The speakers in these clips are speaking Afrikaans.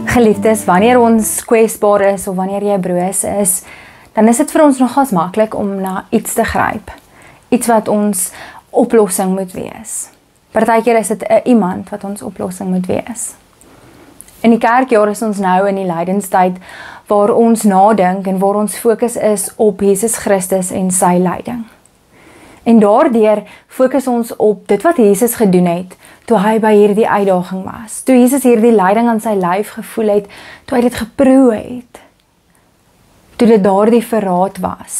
Geliefdes, wanneer ons kwesbaar is of wanneer jy broos is, dan is dit vir ons nogals maklik om na iets te gryp. Iets wat ons oplossing moet wees. Partykeer is dit 'n iemand wat ons oplossing moet wees. In die kerkjaar is ons nou in die lydenstyd waar ons nadink en waar ons fokus is op Jesus Christus en sy lyding. En daardeur fokus ons op dit wat Jesus gedoen het, toe hy by hierdie uitdaging was. Toe Jesus hierdie lyding aan sy lyf gevoel het, toe hy dit geproe het. Toe dit daardie verraad was.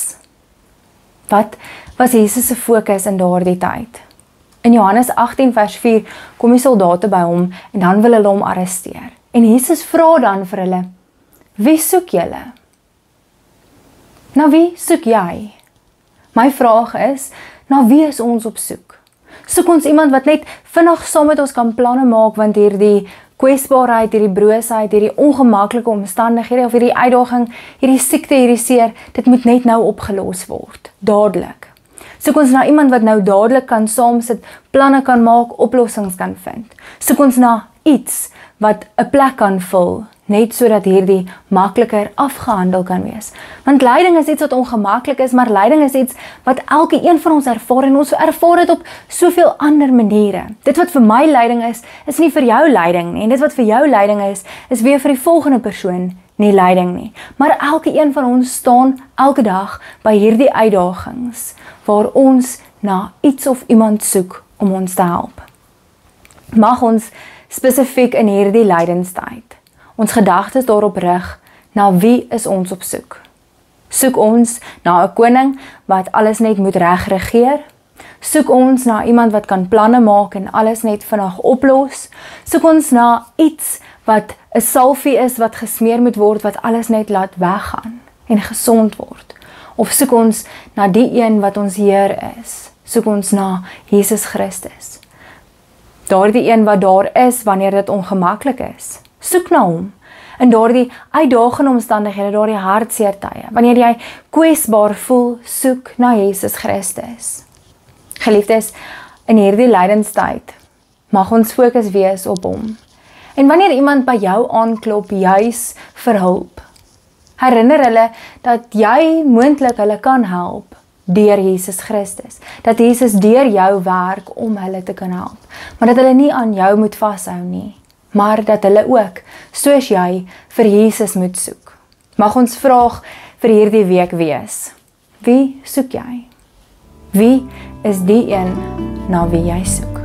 Wat was Jesus se fokus in daardie tyd? In Johannes 18 vers 4 kom die soldate by hom en dan wil hulle hom arresteer. En Jesus vra dan vir hulle, wie soek julle? Na wie soek jy? My vraag is, na wie is ons op soek? Soek ons iemand wat net vinnig saam met ons kan planne maak, want hierdie kwesbaarheid, hierdie broosheid, hierdie ongemaklike omstandighede, of hierdie uitdaging, hierdie siekte, hierdie seer, dit moet net nou opgelos word, dadelik. Soek ons na iemand wat nou dadelik kan saamsit, planne kan maak, oplossings kan vind. Soek ons na iets wat 'n plek kan vul, net sodat hierdie makliker afgehandel kan wees. Want lyding is iets wat ongemaklik is, maar lyding is iets wat elke een van ons ervaar, en ons ervaar dit op soveel ander maniere. Dit wat vir my lyding is nie vir jou lyding nie, en dit wat vir jou lyding is weer vir die volgende persoon nie lyding nie. Maar elke een van ons staan elke dag by hierdie uitdagings, waar ons na iets of iemand soek om ons te help. Mag ons spesifiek in hierdie lydenstyd ons gedagtes daarop rig, na wie is ons op soek? Soek ons na 'n koning wat alles net moet regregeer? Soek ons na iemand wat kan planne maak en alles net vinnig oplos? Soek ons na iets wat 'n salfie is wat gesmeer moet word, wat alles net laat weggaan en gesond word? Of soek ons na die een wat ons Heer is? Soek ons na Jesus Christus? Daardie een wat daar is wanneer dit ongemaklik is. Soek na hom. In daardie uitdagende omstandighede, daardie hartseer tye, wanneer jy kwesbaar voel, soek na Jesus Christus. Geliefdes, in hierdie lydenstyd, mag ons fokus wees op hom. En wanneer iemand by jou aanklop, juis vir hulp, herinner hulle dat jy moontlik hulle kan help deur Jesus Christus. Dat Jesus deur jou werk om hulle te kan help. Maar dat hulle nie aan jou moet vashou nie, maar dat hulle ook, soos jy, vir Jesus moet soek. Mag ons vraag vir hierdie week wees, wie soek jy? Wie is die een na wie jy soek?